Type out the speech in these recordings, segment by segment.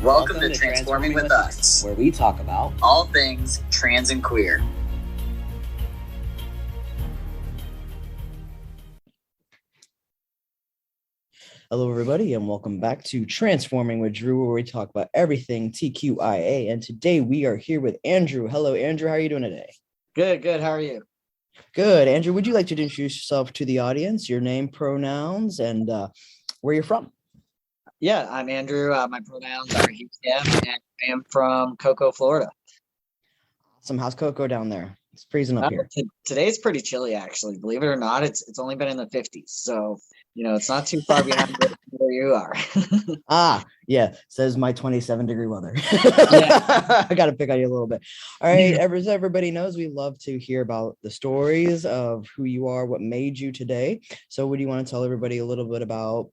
Welcome to Transforming with Us, where we talk about all things trans and queer. Hello, everybody, and welcome back to Transforming with Drew, where we talk about everything TQIA. And today we are here with Andrew. Hello, Andrew. How are you doing today? Good. How are you? Good. Andrew, would you like to introduce yourself to the audience, your name, pronouns, and where you're from? Yeah, I'm Andrew. My pronouns are he, him, and I am from Cocoa, Florida. Awesome. How's Cocoa down there? It's freezing up here. Today's pretty chilly, actually. Believe it or not, it's only been in the 50s. So, it's not too far behind where you are. Yeah. Says my 27-degree weather. I got to pick on you a little bit. All right. As everybody knows, we love to hear about the stories of who you are, what made you today. So would you want to tell everybody a little bit about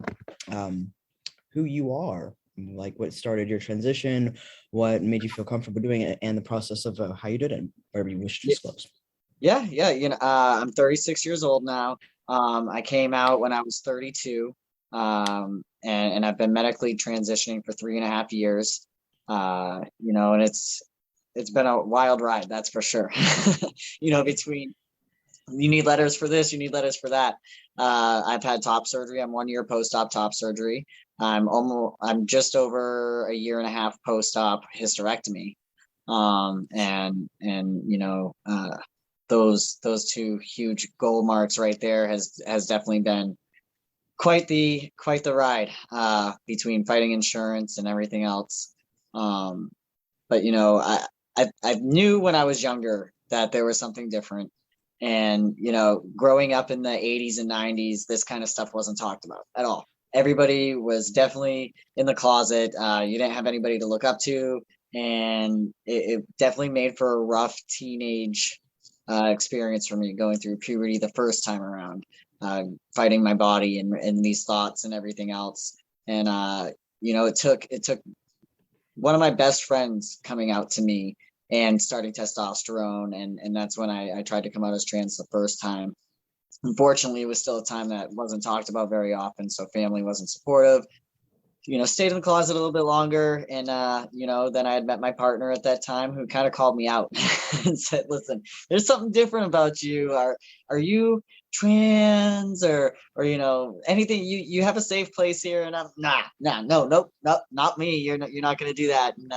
who you are, like what started your transition, what made you feel comfortable doing it, and the process of how you did it, wherever you wish to disclose? Yeah. I'm 36 years old now. I came out when I was 32, and I've been medically transitioning for 3.5 years. And it's been a wild ride, that's for sure. Between you need letters for this, you need letters for that. I've had top surgery. I'm 1 year post-op top surgery. I'm just over 1.5 years post-op hysterectomy. Those two huge goal marks right there has definitely been quite the ride, between fighting insurance and everything else. But I knew when I was younger that there was something different. And, growing up in the 80s and 90s, this kind of stuff wasn't talked about at all. Everybody was definitely in the closet. You didn't have anybody to look up to. And it definitely made for a rough teenage experience for me, going through puberty the first time around, fighting my body and these thoughts and everything else. And, it took one of my best friends coming out to me and starting testosterone. And that's when I tried to come out as trans the first time. Unfortunately, it was still a time that wasn't talked about very often. So family wasn't supportive, stayed in the closet a little bit longer. And, then I had met my partner at that time, who kind of called me out and said, listen, there's something different about you. Are you trans or anything? You have a safe place here. And I'm nope, not me. You're not going to do that. And,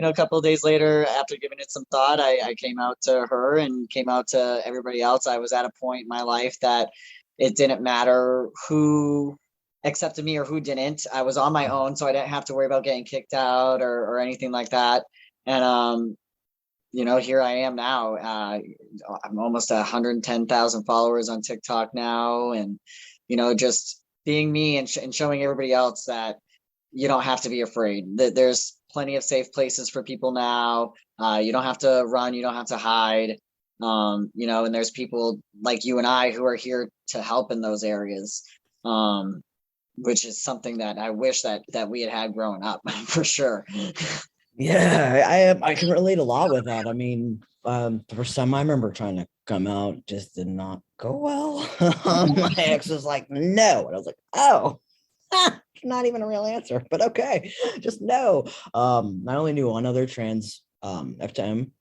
a couple of days later, after giving it some thought, I came out to her and came out to everybody else. I was at a point in my life that it didn't matter who accepted me or who didn't. I was on my own, so I didn't have to worry about getting kicked out or anything like that. And here I am now. I'm almost 110,000 followers on TikTok now, and just being me and showing everybody else that you don't have to be afraid. That there's plenty of safe places for people now. You don't have to run. You don't have to hide. And there's people like you and I who are here to help in those areas. Which is something that I wish that we had growing up, for sure. Yeah, I can relate a lot with that. I mean, the first time I remember trying to come out just did not go well. My ex was like, no. And I was like, oh, not even a real answer, but okay, just no. I only knew one other trans F to M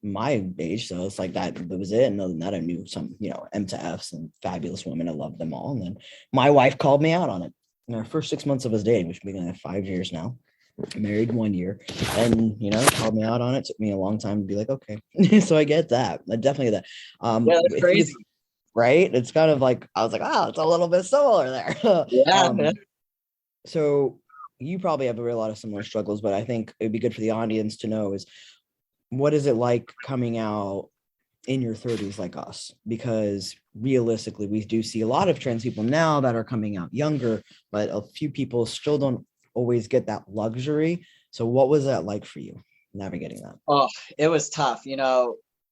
my age, so it's like that was it. And other than that, I knew some M to Fs and fabulous women. I loved them all. And then my wife called me out on it in our first 6 months of us dating, which began at 5 years now, married 1 year, and called me out on it. Took me a long time to be like, okay. So I get that. I definitely get that. Yeah, that's crazy, right? It's kind of like I was like, oh, it's a little bit similar there. Yeah. So you probably have a lot of similar struggles, but I think it'd be good for the audience to know is, what is it like coming out in your 30s like us? Because realistically, we do see a lot of trans people now that are coming out younger, but a few people still don't always get that luxury. So what was that like for you, navigating that? Oh, it was tough,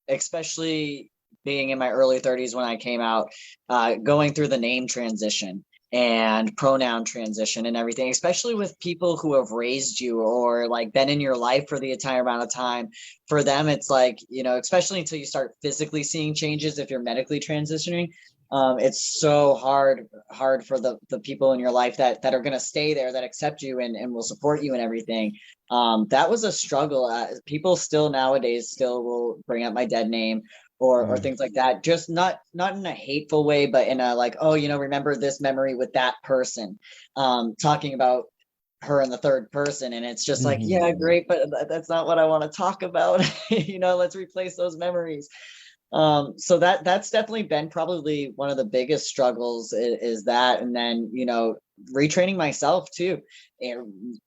especially being in my early 30s when I came out, going through the name transition and pronoun transition and everything, especially with people who have raised you or like been in your life for the entire amount of time. For them, it's like, especially until you start physically seeing changes if you're medically transitioning, It's so hard for the people in your life that are going to stay there, that accept you and will support you and everything. That was a struggle. People still nowadays still will bring up my dead name or things like that. Just not in a hateful way, but in a like, oh, remember this memory with that person, talking about her in the third person. And it's just like, yeah, great, but that's not what I want to talk about. Let's replace those memories. So that's definitely been probably one of the biggest struggles is that. And then, retraining myself too, and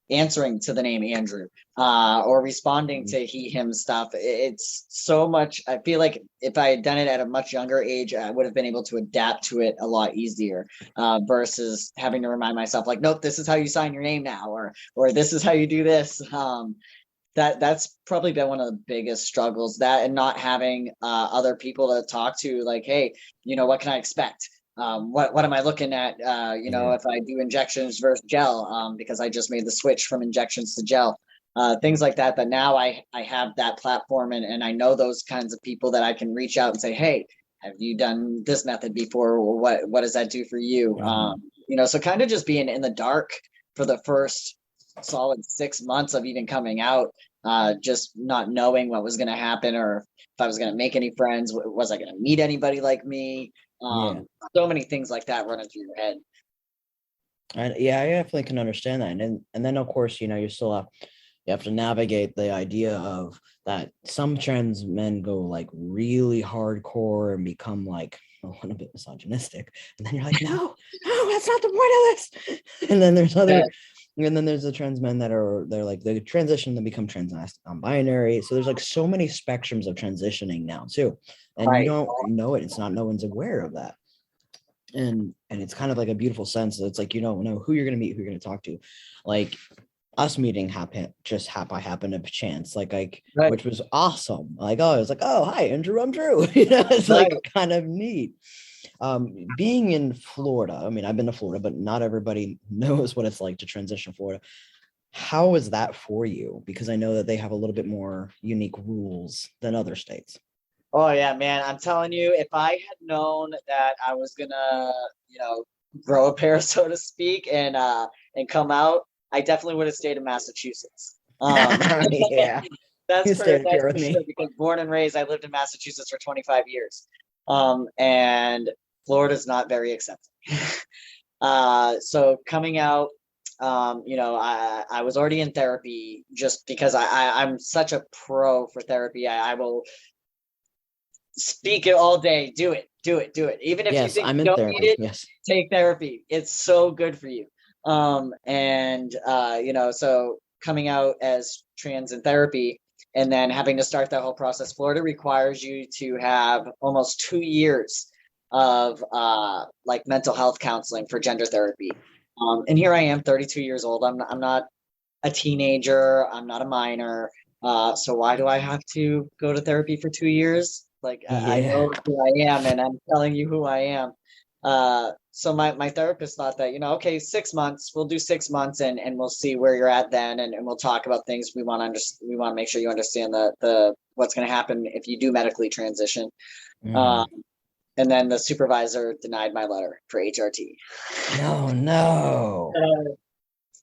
answering to the name Andrew, or responding to he, him stuff. It's so much. I feel like if I had done it at a much younger age, I would have been able to adapt to it a lot easier, versus having to remind myself like, nope, this is how you sign your name now, or this is how you do this. That's probably been one of the biggest struggles, that and not having other people to talk to, like, hey, what can I expect? What am I looking at? If I do injections versus gel, because I just made the switch from injections to gel, things like that. But now I have that platform and I know those kinds of people that I can reach out and say, hey, have you done this method before? Or what does that do for you? So kind of just being in the dark for the first solid 6 months of even coming out, just not knowing what was going to happen, or if I was going to make any friends, was I going to meet anybody like me? So many things like that running through your head. And yeah, I definitely can understand that. And then of course, you still have to navigate the idea of that some trans men go like really hardcore and become like a little bit misogynistic, and then you're like, no, that's not the point of this. And then there's other. And then there's the trans men they're like they transition to become trans non-binary. So there's like so many spectrums of transitioning now too, and you don't know it. It's not, no one's aware of that, and it's kind of like a beautiful sense. It's like you don't know who you're gonna meet, who you're gonna talk to. Like us meeting happened to chance, like which was awesome. Like, oh, it was like, oh, hi, Andrew, I'm Drew. It's like kind of neat. Being in Florida, I mean, I've been to Florida, but not everybody knows what it's like to transition Florida. How is that for you? Because I know that they have a little bit more unique rules than other states. Oh yeah, man. I'm telling you, if I had known that I was gonna, grow a pair, so to speak, and come out, I definitely would have stayed in Massachusetts. Yeah. That's for sure, because born and raised, I lived in Massachusetts for 25 years. And Florida's not very accepting. So coming out, I was already in therapy just because I'm such a pro for therapy. I will speak it all day. Do it. Even if you think you don't need it, take therapy. It's so good for you. So coming out as trans in therapy, and then having to start that whole process, Florida requires you to have almost 2 years of mental health counseling for gender therapy. And here I am, 32 years old. I'm not a teenager. I'm not a minor. So why do I have to go to therapy for 2 years? I know who I am, and I'm telling you who I am. So my therapist thought that, okay, 6 months, we'll do 6 months and we'll see where you're at then. And we'll talk about things we want to make sure you understand the what's going to happen if you do medically transition. And then the supervisor denied my letter for HRT. No.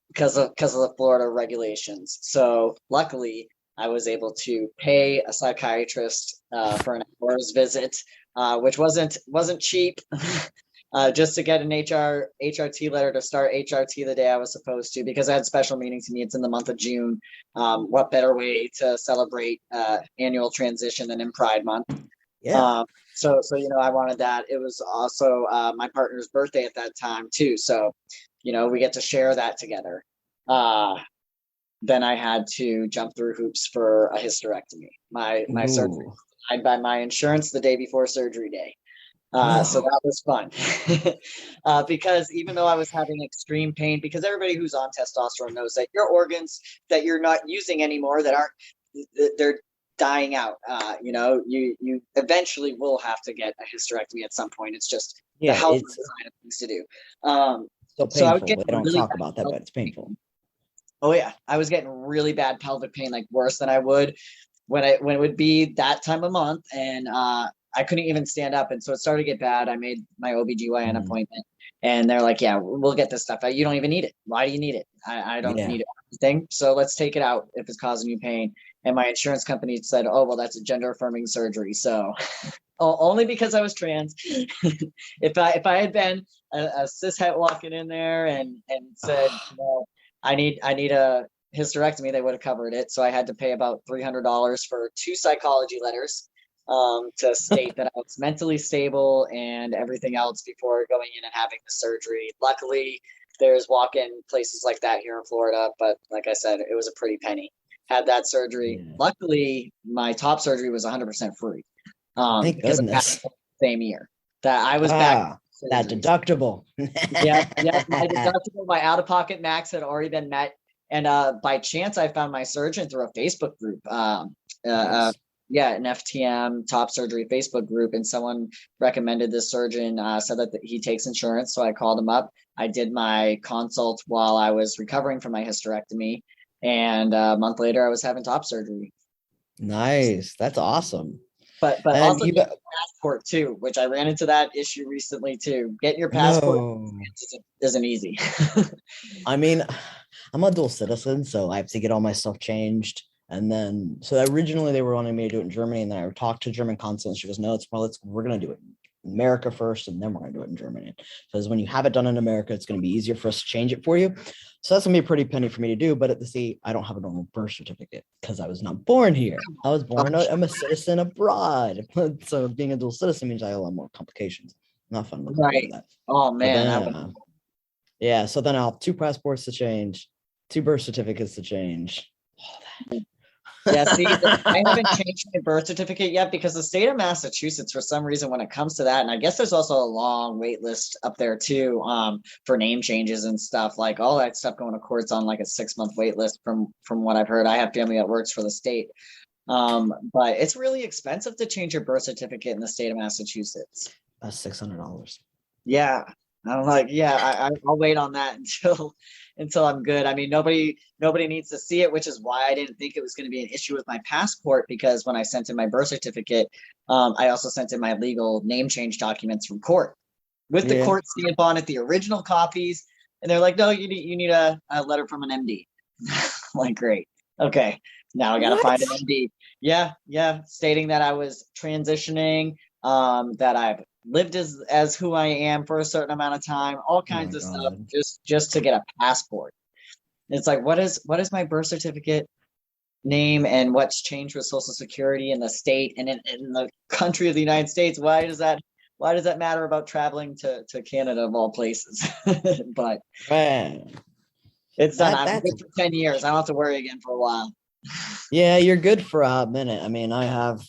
Because of the Florida regulations. So luckily I was able to pay a psychiatrist for an hour's visit, which wasn't cheap. Just to get an HRT letter to start HRT the day I was supposed to, because I had special meetings to me. It's in the month of June. What better way to celebrate annual transition than in Pride Month? Yeah. So I wanted that. It was also my partner's birthday at that time too. So, we get to share that together. Then I had to jump through hoops for a hysterectomy. My surgery was denied by my insurance the day before surgery day. So that was fun. Because even though I was having extreme pain, because everybody who's on testosterone knows that your organs that you're not using anymore, they're dying out. You eventually will have to get a hysterectomy at some point. It's just the health side of things to do. So painful. I don't really talk about that, but it's painful. Oh yeah, I was getting really bad pelvic pain, like worse than I would when it would be that time of month, and I couldn't even stand up. And so it started to get bad. I made my OBGYN Mhm. appointment, and they're like, yeah, we'll get this stuff out. You don't even need it. Why do you need it? I don't Yeah. need it. Thing. So let's take it out if it's causing you pain. And my insurance company said, oh, well, that's a gender affirming surgery. So only because I was trans. If I had been a cis het walking in there and said, no, I need a hysterectomy, they would have covered it. So I had to pay about $300 for 2 psychology letters to state that I was mentally stable and everything else before going in and having the surgery. Luckily, there's walk-in places like that here in Florida, but like I said, it was a pretty penny. Had that surgery. Yeah. Luckily, my top surgery was 100% free. Thank Because I goodness. passed the same year that I was back. That deductible. Yeah, my deductible, my out-of-pocket max had already been met, and by chance, I found my surgeon through a Facebook group. Nice. An FTM top surgery Facebook group, and someone recommended this surgeon, said that he takes insurance. So I called him up. I did my consult while I was recovering from my hysterectomy, and a month later I was having top surgery. Nice. That's awesome. But And also you get got your passport too, which I ran into that issue recently too. Getting your passport no. isn't easy. I mean, I'm a dual citizen, so I have to get all my stuff changed. And then, so originally they were wanting me to do it in Germany, and then I talked to German consul, and she goes, "No, we're gonna do it in America first, and then we're gonna do it in Germany. Because when you have it done in America, it's gonna be easier for us to change it for you. So that's gonna be a pretty penny for me to do. But at the sea, I don't have a normal birth certificate because I was not born here. I was born. I'm a citizen abroad. So being a dual citizen means I have a lot more complications. Not fun. Right. That. Oh man. Then, yeah. So then I'll have 2 passports to change, 2 birth certificates to change. All that. Yeah, see, I haven't changed my birth certificate yet because the state of Massachusetts, for some reason, when it comes to that, and I guess there's also a long wait list up there too, for name changes and stuff, like all that stuff going to court's on like a 6-month wait list from what I've heard. I have family that works for the state. But it's really expensive to change your birth certificate in the state of Massachusetts. That's $600. Yeah. I'm like, yeah, I'll wait on that until I'm good. I mean, nobody needs to see it, which is why I didn't think it was going to be an issue with my passport, because when I sent in my birth certificate, I also sent in my legal name change documents from court with the court stamp on it, the original copies. And they're like, no, you need a letter from an MD. Like, great. Okay. Now I got to find an MD. Yeah. Stating that I was transitioning, that I've lived as who I am for a certain amount of time, all kinds of stuff, just to get a passport. It's like, what is my birth certificate name and what's changed with Social Security in the state and in the country of the United States? Why does that matter about traveling to Canada of all places? But Man, it's done. I'm good for 10 years. I don't have to worry again for a while. Yeah, you're good for a minute. I mean, I have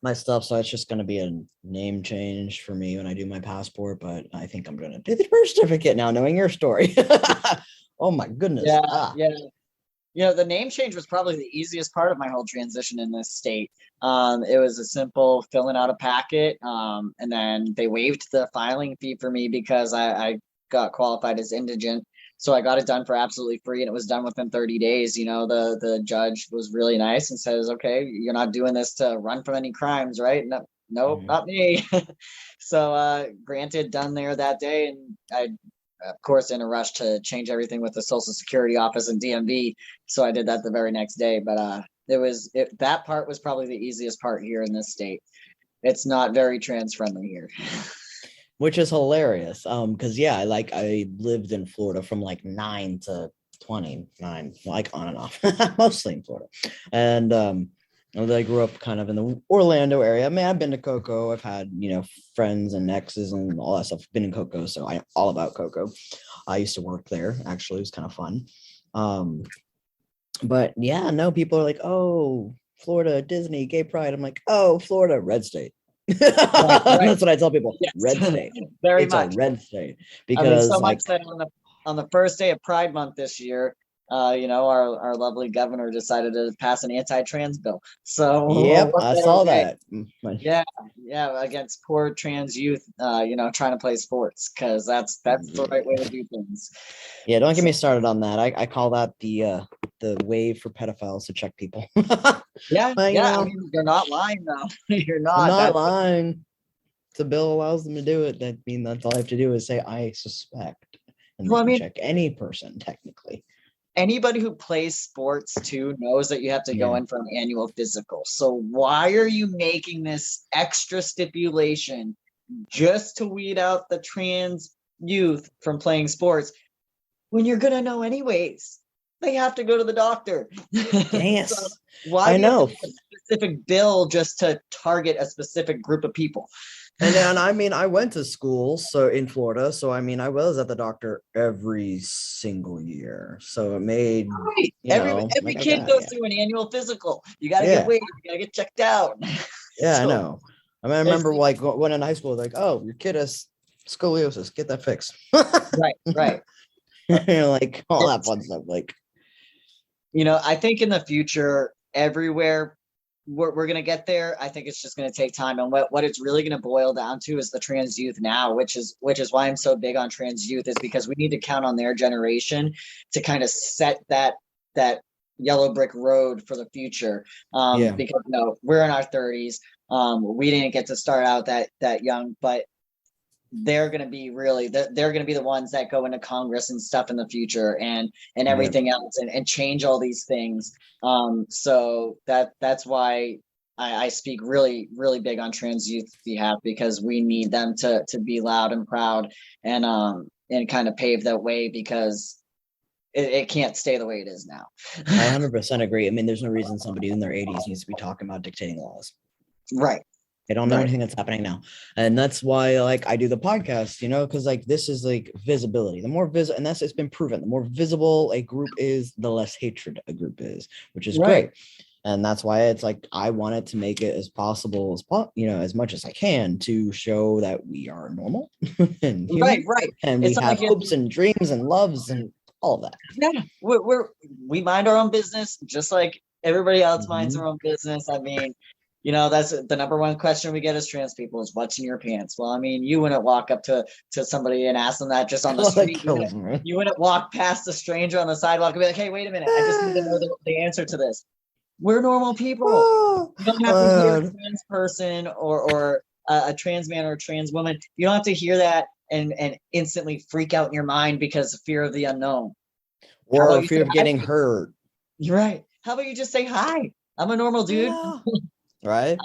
my stuff, so it's just going to be a name change for me when I do my passport, but I think I'm going to do the birth certificate now, knowing your story. Oh my goodness. Yeah. The name change was probably the easiest part of my whole transition in this state. It was a simple filling out a packet, and then they waived the filing fee for me because I got qualified as indigent. So I got it done for absolutely free, and it was done within 30 days. You know, the judge was really nice and says, okay, you're not doing this to run from any crimes, right? No, nope, not me. So granted, done there that day. And I, of course, in a rush to change everything with the Social Security office and DMV. So I did that the very next day. But that part was probably the easiest part here in this state. It's not very trans friendly here. Which is hilarious. Because I lived in Florida from like 9 to 29, like on and off, mostly in Florida. And I grew up kind of in the Orlando area. I mean, I've been to Cocoa. I've had, friends and exes and all that stuff. I've been in Cocoa, so I'm all about Cocoa. I used to work there. Actually, it was kind of fun. But yeah, no, people are like, oh, Florida, Disney, gay pride. I'm like, oh, Florida, red state. Right. That's what I tell people. Yes. Red state. Very much. A red state. Because much that on the first day of Pride Month this year, our lovely governor decided to pass an anti-trans bill. So Yep, I saw that. yeah, against poor trans youth, trying to play sports, because that's the right way to do things. Yeah, don't get me started on that. I call that the wave for pedophiles to check people. Yeah, But, I mean, you're not lying though. You're I'm not. not lying. The bill allows them to do it. That's all I have to do is say I suspect, and they can check any person technically. Anybody who plays sports too knows that you have to go in for an annual physical. So why are you making this extra stipulation just to weed out the trans youth from playing sports when you're gonna know anyways? They have to go to the doctor. Yes, so why I know. a specific bill just to target a specific group of people? And I mean, I went to school in Florida, so I mean, I was at the doctor every single year. So it made every kid goes through an annual physical. You got to get weighed. You got to get checked out. Yeah, I know. I mean, I remember when in high school, like, oh, your kid has scoliosis, get that fixed. Right. Like all that fun stuff. Like, I think in the future, everywhere we're going to get there. I think it's just going to take time. And what it's really going to boil down to is the trans youth now, which is why I'm so big on trans youth, is because we need to count on their generation to kind of set that yellow brick road for the future. Because we're in our 30s. We didn't get to start out that young, but they're going to be they're going to be the ones that go into Congress and stuff in the future and everything else and change all these things. So that's why I speak really, really big on trans youth behalf, because we need them to be loud and proud and kind of pave that way, because it can't stay the way it is now. I 100% agree. I mean, there's no reason somebody in their 80s needs to be talking about dictating laws. Right. They don't know anything that's happening now. And that's why, like, I do the podcast, because, like, this is, like, visibility. The more visible, and it's been proven, the more visible a group is, the less hatred a group is, which is great. And that's why it's, like, I wanted to make it as possible as much as I can to show that we are normal. And human, and we have hopes and dreams and loves and all that. Yeah, we mind our own business, just like everybody else minds their own business. I mean, that's the number one question we get as trans people is, what's in your pants? Well, I mean, you wouldn't walk up to somebody and ask them that just on the street. You wouldn't walk past a stranger on the sidewalk and be like, hey, wait a minute, I just need to know the answer to this. We're normal people. You don't have to hear a trans person or a trans man or a trans woman. You don't have to hear that and instantly freak out in your mind because of fear of the unknown. Or fear of getting hurt. You're right. How about you just say hi? I'm a normal dude. Yeah. Right?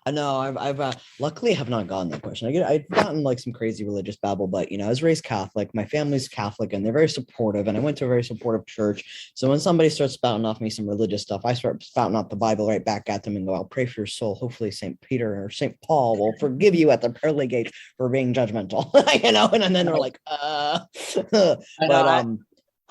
I know. I've luckily have not gotten that question. I've gotten like some crazy religious babble, but I was raised Catholic. My family's Catholic, and they're very supportive. And I went to a very supportive church. So when somebody starts spouting off me some religious stuff, I start spouting out the Bible right back at them and go, "I'll pray for your soul. Hopefully, St. Peter or St. Paul will forgive you at the pearly gates for being judgmental." And then they're like,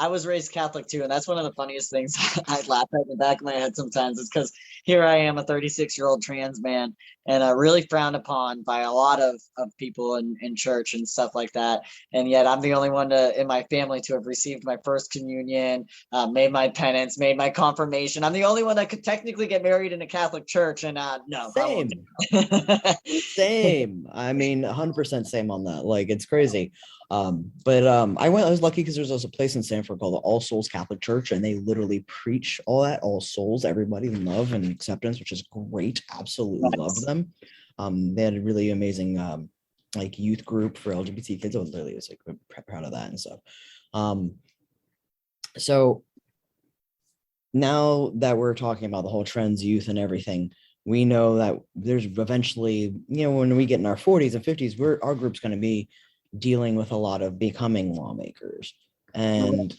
I was raised Catholic too, and that's one of the funniest things I laugh at in the back of my head sometimes, is because here I am, a 36-year-old trans man, and really frowned upon by a lot of people in church and stuff like that. And yet I'm the only one in my family to have received my first communion, made my penance, made my confirmation. I'm the only one that could technically get married in a Catholic church, and no. Same. I mean, 100% same on that. Like, it's crazy. But I was lucky because there's also a place in Sanford called the All Souls Catholic Church, and they literally preach all that, all souls, everybody, love and acceptance, which is great. Absolutely love them. They had a really amazing like youth group for LGBT kids. I was like proud of that and stuff. So now that we're talking about the whole trans youth and everything, we know that there's eventually, when we get in our 40s and 50s, our group's going to be dealing with a lot of becoming lawmakers, and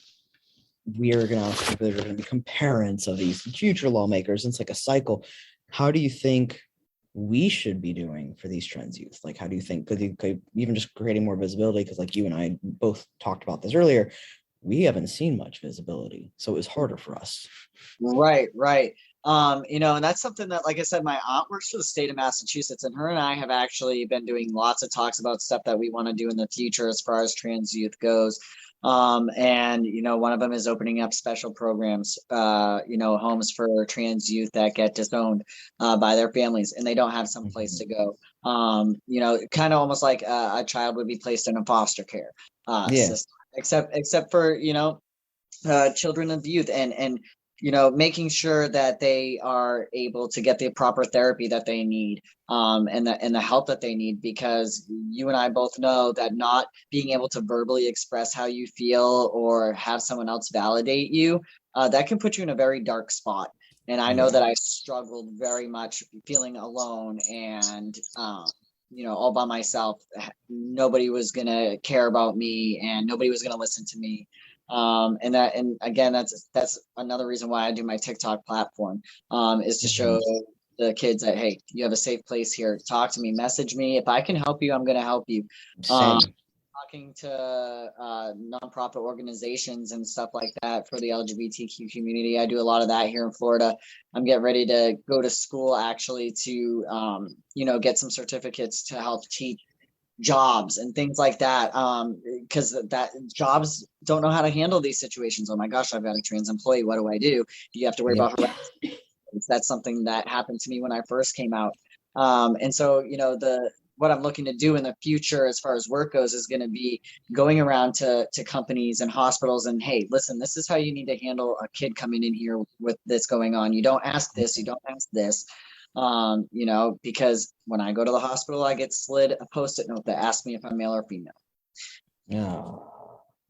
we're going to become parents of these future lawmakers. And it's like a cycle. How do you think we should be doing for these trans youth? Like, how do you think, could even just creating more visibility? Because like you and I both talked about this earlier, we haven't seen much visibility, so it was harder for us. Right. And that's something that, like I said, my aunt works for the state of Massachusetts, and her and I have actually been doing lots of talks about stuff that we want to do in the future as far as trans youth goes. And one of them is opening up special programs, homes for trans youth that get disowned by their families and they don't have some place to go. Kind of almost like a child would be placed in a foster care system, except for children of youth, and making sure that they are able to get the proper therapy that they need, and the help that they need, because you and I both know that not being able to verbally express how you feel or have someone else validate you, that can put you in a very dark spot. And I know that I struggled very much feeling alone and all by myself. Nobody was gonna care about me and nobody was gonna listen to me. And again, that's another reason why I do my TikTok platform, is to show the kids that, hey, you have a safe place here. Talk to me, message me. If I can help you, I'm going to help you. Talking to nonprofit organizations and stuff like that for the LGBTQ community. I do a lot of that here in Florida. I'm getting ready to go to school actually to, get some certificates to help teach jobs and things like that, because that jobs don't know how to handle these situations. Oh my gosh, I've got a trans employee, what do I do? You have to worry about harassment. That's something that happened to me when I first came out, and so what I'm looking to do in the future as far as work goes is going to be going around to companies and hospitals and, hey, listen, this is how you need to handle a kid coming in here with this going on. You don't ask this, you don't ask this. Because when I go to the hospital, I get slid a Post-it note that asks me if I'm male or female.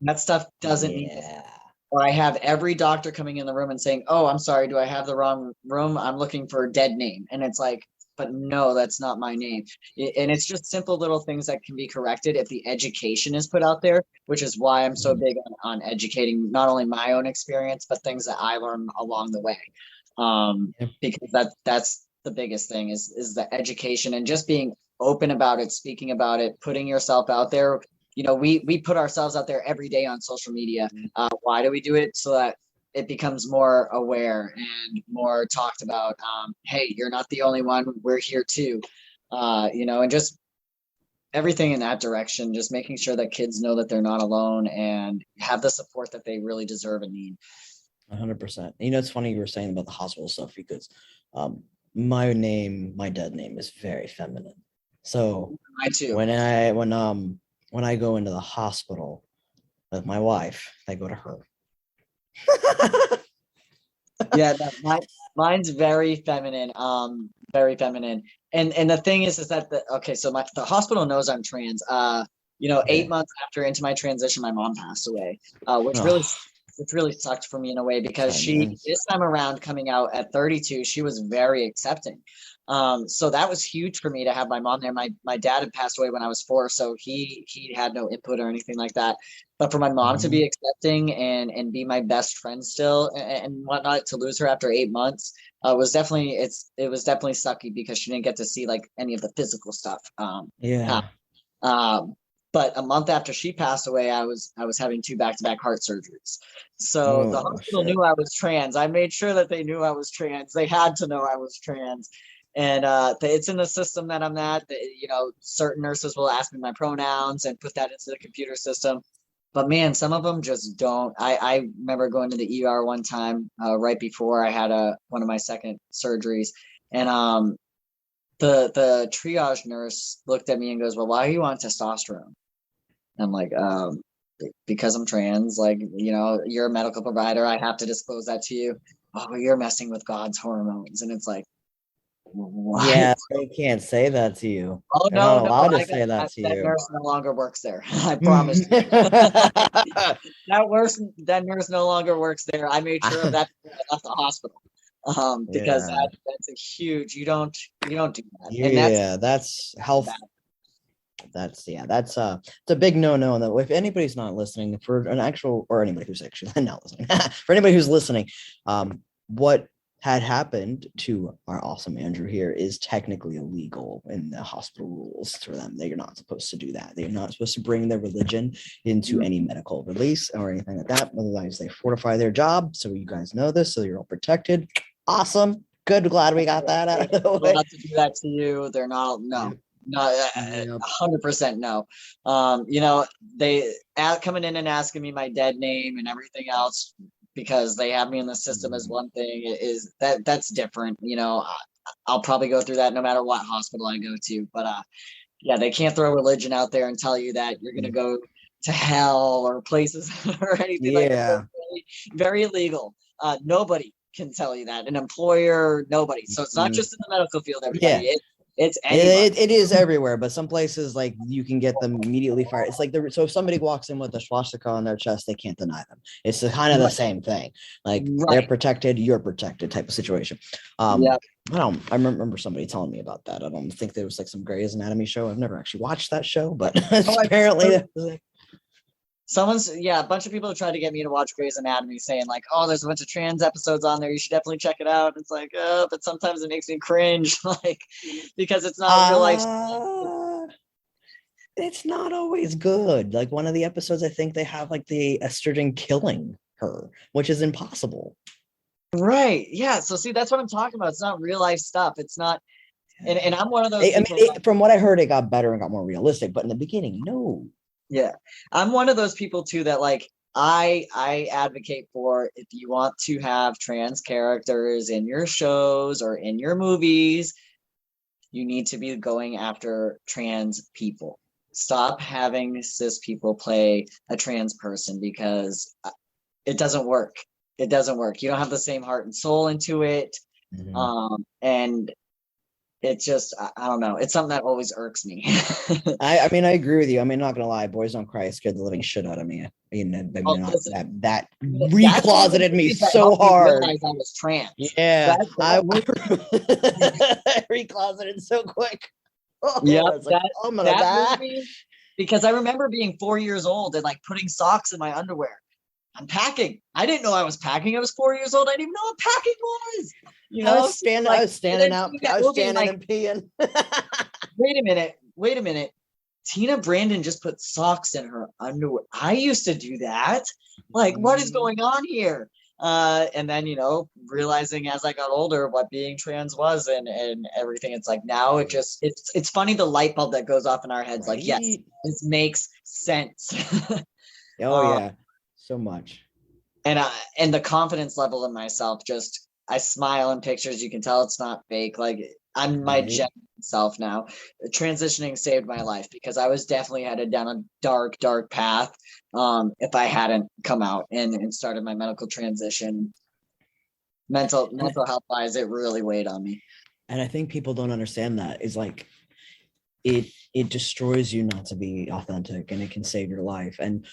That stuff doesn't need to. Or I have every doctor coming in the room and saying, oh, I'm sorry, do I have the wrong room? I'm looking for a dead name. And it's like, but no, that's not my name. And it's just simple little things that can be corrected if the education is put out there, which is why I'm so big on educating not only my own experience, but things that I learned along the way. Because that's the biggest thing is the education and just being open about it, speaking about it, putting yourself out there. We put ourselves out there every day on social media. Why do we do it? So that it becomes more aware and more talked about. Hey, you're not the only one. We're here too. And just everything in that direction, just making sure that kids know that they're not alone and have the support that they really deserve and need. 100%. It's funny you were saying about the hospital stuff, because my dead name is very feminine. So I too. When I go into the hospital with my wife, I go to her. Yeah, mine's very feminine. Very feminine. And the thing is that the hospital knows I'm trans. 8 months into my transition, my mom passed away, which really sucked for me in a way, because this time around, coming out at 32, she was very accepting. So that was huge for me to have my mom there. My dad had passed away when I was 4, so he had no input or anything like that. But for my mom to be accepting and be my best friend still and whatnot, to lose her after 8 months was definitely sucky, because she didn't get to see like any of the physical stuff. But a month after she passed away, I was having 2 back-to-back heart surgeries. So the hospital knew I was trans. I made sure that they knew I was trans. They had to know I was trans. And it's in the system that I'm at. Certain nurses will ask me my pronouns and put that into the computer system. But man, some of them just don't. I remember going to the ER one time right before I had one of my second surgeries. And the triage nurse looked at me and goes, well, why are you on testosterone? I'm like, because I'm trans. Like, you're a medical provider. I have to disclose that to you. Oh, you're messing with God's hormones. And it's like, what? Yeah, they can't say that to you. Oh, They're not allowed to say that to you. That nurse no longer works there. I promise. That nurse no longer works there. I made sure of that when I left the hospital. Because that's a huge. You don't do that. That's health. It's a big no-no. And if anybody's not listening, for an actual, or anybody who's actually not listening, for anybody who's listening, what had happened to our awesome Andrew here is technically illegal in the hospital rules for them. They're not supposed to do that. They're not supposed to bring their religion into any medical release or anything like that. Otherwise, they fortify their job. So you guys know this, so you're all protected. Awesome. Good. Glad we got that out of the way. Not to do that to you. They're not. No. No, Yep. 100% no. They coming in and asking me my dead name and everything else because they have me in the system as one thing is that's different. I'll probably go through that no matter what hospital I go to. But yeah, they can't throw religion out there and tell you that you're gonna go to hell or places or anything like that. Yeah. Very, very illegal. Nobody can tell you that. An employer, nobody. So it's not just in the medical field, everybody. Yeah. It's anybody. It is everywhere, but some places like you can get them immediately fired. It's like so if somebody walks in with a swastika on their chest, they can't deny them. It's kind of the same thing. Like they're protected, you're protected type of situation. Yeah. I remember somebody telling me about that. I don't think there was like some Grey's Anatomy show. I've never actually watched that show, but apparently a bunch of people have tried to get me to watch Grey's Anatomy saying like, oh, there's a bunch of trans episodes on there. You should definitely check it out. It's like, but sometimes it makes me cringe, like, because it's not real life. It's not always good. Like one of the episodes, I think they have like the estrogen killing her, which is impossible. Right. Yeah. So see, that's what I'm talking about. It's not real life stuff. It's not. And I'm one of those. From what I heard, it got better and got more realistic. But in the beginning, no. Yeah, I'm one of those people too that like I advocate for if you want to have trans characters in your shows or in your movies, you need to be going after trans people. Stop having cis people play a trans person because it doesn't work. It doesn't work. You don't have the same heart and soul into it. Mm-hmm. And it's just, I don't know. It's something that always irks me. I mean, I agree with you. I mean, not gonna lie, Boys Don't Cry scared the living shit out of me. That recloseted me so hard. I was trans. Yeah, I recloseted so quick. Yeah, because I remember being 4 years old and like putting socks in my underwear. I'm packing. I didn't know I was packing. I was 4 years old. I didn't even know what packing was. I was standing out and peeing. Wait a minute. Tina Brandon just put socks in her underwear. I used to do that. Like, what is going on here? And then, realizing as I got older what being trans was and everything, it's like now it's funny the light bulb that goes off in our heads. Like, yes, this makes sense. Yeah. So much. And the confidence level in myself, just I smile in pictures. You can tell it's not fake. Like I'm my genuine self now. Transitioning saved my life because I was definitely headed down a dark path. If I hadn't come out and started my medical transition, mental health wise, it really weighed on me. And I think people don't understand that is like it destroys you not to be authentic, and it can save your life. And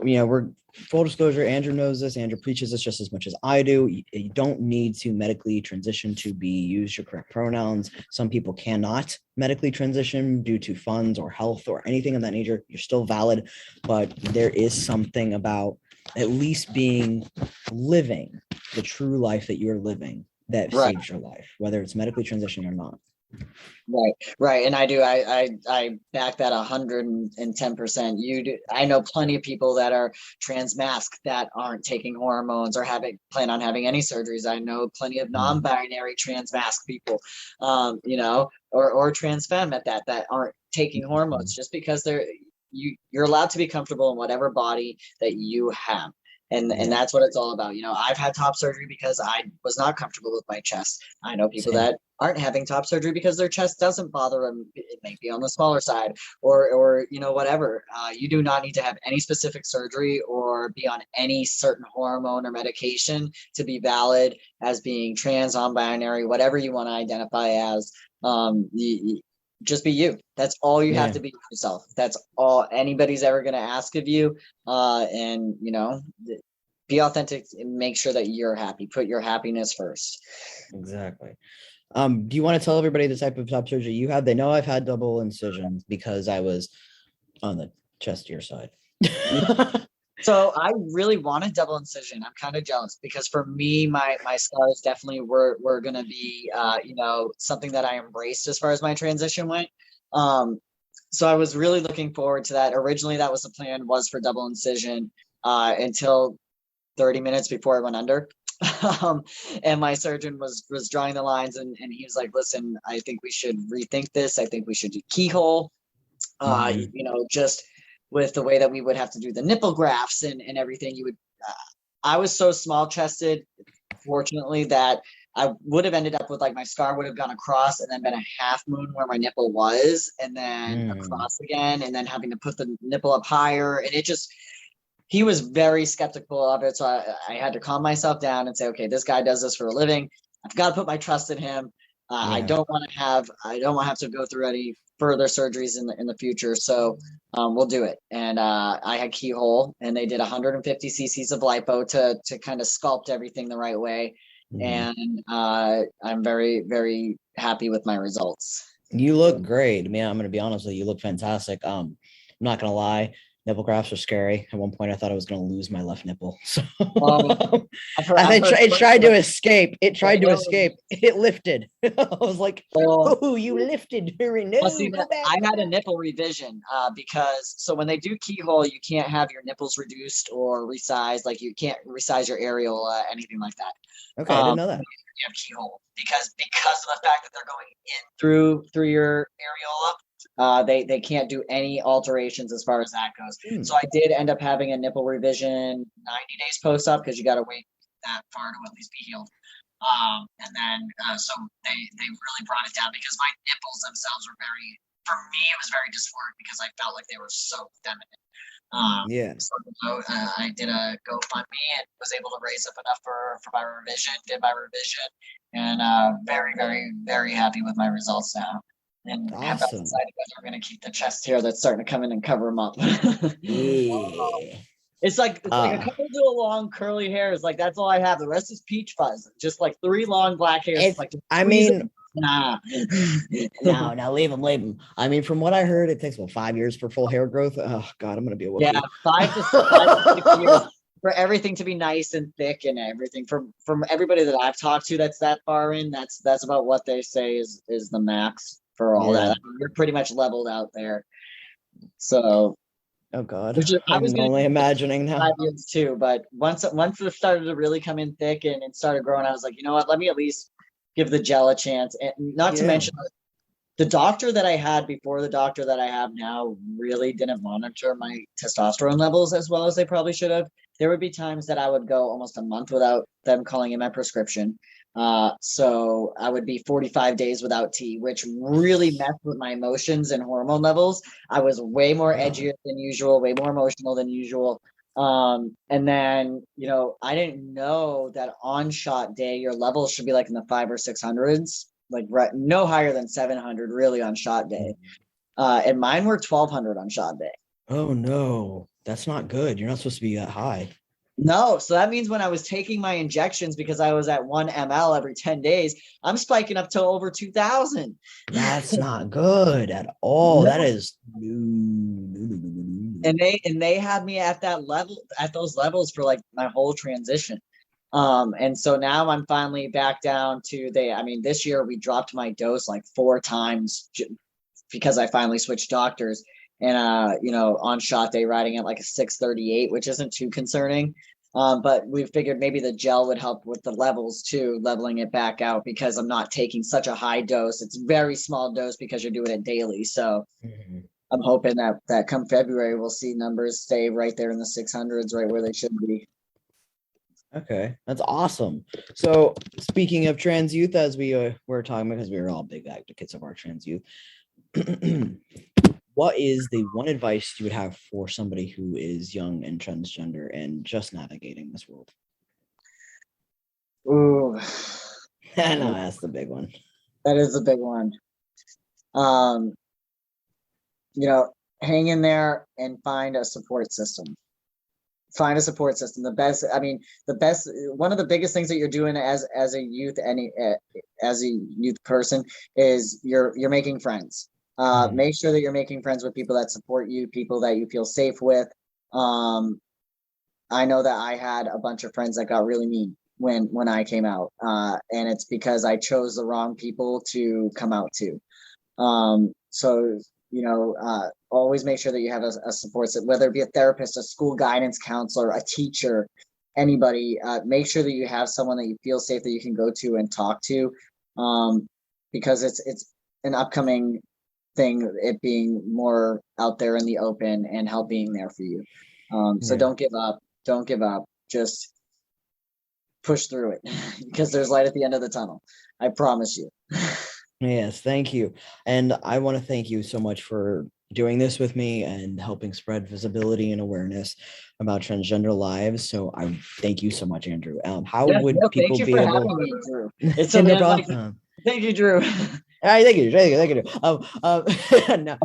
we're full disclosure, Andrew knows this. Andrew preaches this just as much as I do. You don't need to medically transition to use your correct pronouns. Some people cannot medically transition due to funds or health or anything of that nature. You're still valid, but there is something about at least living the true life that you're living that saves your life, whether it's medically transitioned or not. Right. And I do. I back that 110%. You do. I know plenty of people that are trans masc that aren't taking hormones or plan on having any surgeries. I know plenty of non-binary trans masc people, or trans femme at that aren't taking hormones just because you're allowed to be comfortable in whatever body that you have. And that's what it's all about. I've had top surgery because I was not comfortable with my chest. I know people that aren't having top surgery because their chest doesn't bother them. It may be on the smaller side or whatever. You do not need to have any specific surgery or be on any certain hormone or medication to be valid as being trans, non-binary, whatever you want to identify as. Just be you. That's all you have to be yourself. That's all anybody's ever going to ask of you. And be authentic and make sure that you're happy. Put your happiness first. Exactly. Do you want to tell everybody the type of top surgery you had? They know I've had double incisions because I was on the chestier side. So I really wanted double incision. I'm kind of jealous because for me, my scars definitely were going to be, something that I embraced as far as my transition went. So I was really looking forward to that. Originally, that was the plan, was for double incision until 30 minutes before I went under. And my surgeon was drawing the lines, and he was like, listen, I think we should rethink this. I think we should do keyhole. Mhm. Just with the way that we would have to do the nipple grafts and everything, I was so small chested, fortunately, that I would have ended up with like my scar would have gone across and then been a half moon where my nipple was, and then Mm. across again, and then having to put the nipple up higher. And he was very skeptical of it. So I had to calm myself down and say, okay, this guy does this for a living. I've got to put my trust in him. I Yeah. don't want to have to go through any further surgeries in the future. So we'll do it. And I had keyhole, and they did 150 cc's of lipo to kind of sculpt everything the right way. Mhm. And I'm very, very happy with my results. You look great. I mean, I'm gonna be honest with you. You look fantastic. I'm not gonna lie. Nipple grafts are scary. At one point, I thought I was gonna lose my left nipple. So Um, I I've heard it tried to stories escape. It tried to of- escape. It lifted. I was like, Oh, "Oh, you lifted, Harry! No, well, see, go back." I Go had a back." nipple revision because so when they do keyhole, you can't have your nipples reduced or resized. Like you can't resize your areola, anything like that. Okay, I didn't know You that. have keyhole because of the fact that they're going in through your areola. They can't do any alterations as far as that goes. Hmm. So I did end up having a nipple revision 90 days post op because you got to wait that far to at least be healed. So they really brought it down because my nipples themselves were for me, it was very dysphoric because I felt like they were so feminine. Yeah. I did a GoFundMe and was able to raise up enough for my revision, did my revision, and very, very, very happy with my results now. And have not Awesome. decided whether we're going to keep the chest hair that's starting to come in and cover them up. Yeah. It's like a couple of long curly hairs. Like that's all I have. The rest is peach fuzz. Just like 3 long black hairs. It's, Like I mean, nah. no, now leave them, leave them. I mean, from what I heard, it takes about 5 years for full hair growth. Oh God, I'm gonna be a Yeah, whoopee. 5 to 6 years for everything to be nice and thick and everything. From everybody that I've talked to that's that far in, that's about what they say is the max for all Yeah. that. You're pretty much leveled out there. So Oh God, I was I'm gonna only do imagining now. 5 years too, but once it started to really come in thick and it started growing, I was like, you know what? Let me at least give the gel a chance. And not to Yeah. mention the doctor that I had before the doctor that I have now really didn't monitor my testosterone levels as well as they probably should have. There would be times that I would go almost a month without them calling in my prescription. So I would be 45 days without tea, which really messed with my emotions and hormone levels. I was way more edgier than usual, way more emotional than usual. And then, I didn't know that on shot day, your levels should be like in the 500 or 600s, like no higher than 700 really on shot day. And mine were 1200 on shot day. Oh no, that's not good. You're not supposed to be that high. No, so that means when I was taking my injections because I was at 1 ml every 10 days, I'm spiking up to over 2000. That's not good at all. No. That is. And they had me at that level, at those levels for like my whole transition. And so now I'm finally back down to this year we dropped my dose like 4 times because I finally switched doctors. And on shot day riding at like a 638, which isn't too concerning. But we figured maybe the gel would help with the levels too, leveling it back out because I'm not taking such a high dose. It's a very small dose because you're doing it daily. So I'm hoping that come February we'll see numbers stay right there in the 600s, right where they should be. Okay, that's awesome. So speaking of trans youth, as we were talking about, because we were all big advocates of our trans youth, what is the one advice you would have for somebody who is young and transgender and just navigating this world? Ooh, I know that's the big one. that is a big one. Hang in there and find a support system. Find a support system. One of the biggest things that you're doing as a youth, as a youth person, is you're making friends. Make sure that you're making friends with people that support you, people that you feel safe with. I know that I had a bunch of friends that got really mean when I came out, and it's because I chose the wrong people to come out to. Always make sure that you have a support system, whether it be a therapist, a school guidance counselor, a teacher, anybody, make sure that you have someone that you feel safe that you can go to and talk to, because it's an upcoming thing, it being more out there in the open and help being there for you. So Yeah. don't give up, just push through it because there's light at the end of the tunnel. I promise you. Yes, thank you. And I want to thank you so much for doing this with me and helping spread visibility and awareness about transgender lives. So I thank you so much, Andrew. How would people thank you be for able? having me, Drew. It's No okay. problem. Thank you, Drew. All right, thank you. No, I'm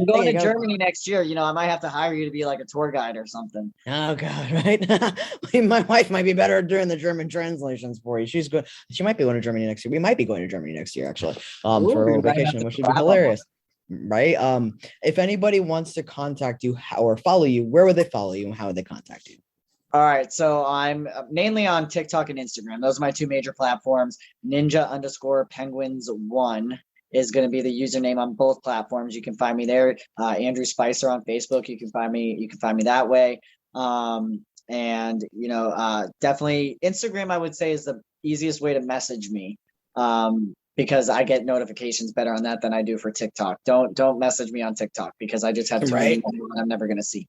going to Germany next year. I might have to hire you to be like a tour guide or something. Oh God, right? My wife might be better at doing the German translations for you. She might be going to Germany next year. We might be going to Germany next year, actually, for a little vacation, which would be hilarious, right? If anybody wants to contact you or follow you, where would they follow you and how would they contact you? All right, so I'm mainly on TikTok and Instagram. Those are my two major platforms. Ninja_penguins1 is going to be the username on both platforms. You can find me there. Andrew Spicer on Facebook. You can find me that way. And definitely Instagram, I would say, is the easiest way to message me. Because I get notifications better on that than I do for TikTok. Don't message me on TikTok because I just have too many I'm never going to see.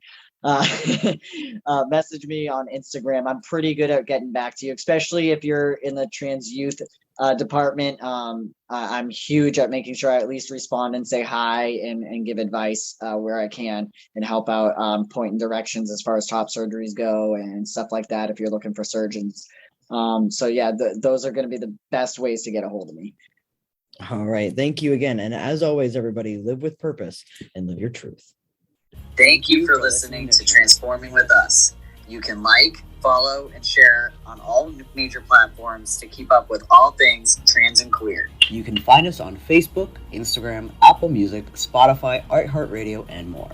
Message me on Instagram. I'm pretty good at getting back to you, especially if you're in the trans youth department. I'm huge at making sure I at least respond and say hi and give advice where I can and help out, point in directions as far as top surgeries go and stuff like that if you're looking for surgeons. So yeah, those are going to be the best ways to get a hold of me. All right. Thank you again. And as always, everybody, live with purpose and live your truth. Thank you for listening to Transforming with Us. You can like, follow, and share on all major platforms to keep up with all things trans and queer. You can find us on Facebook, Instagram, Apple Music, Spotify, iHeartRadio, and more.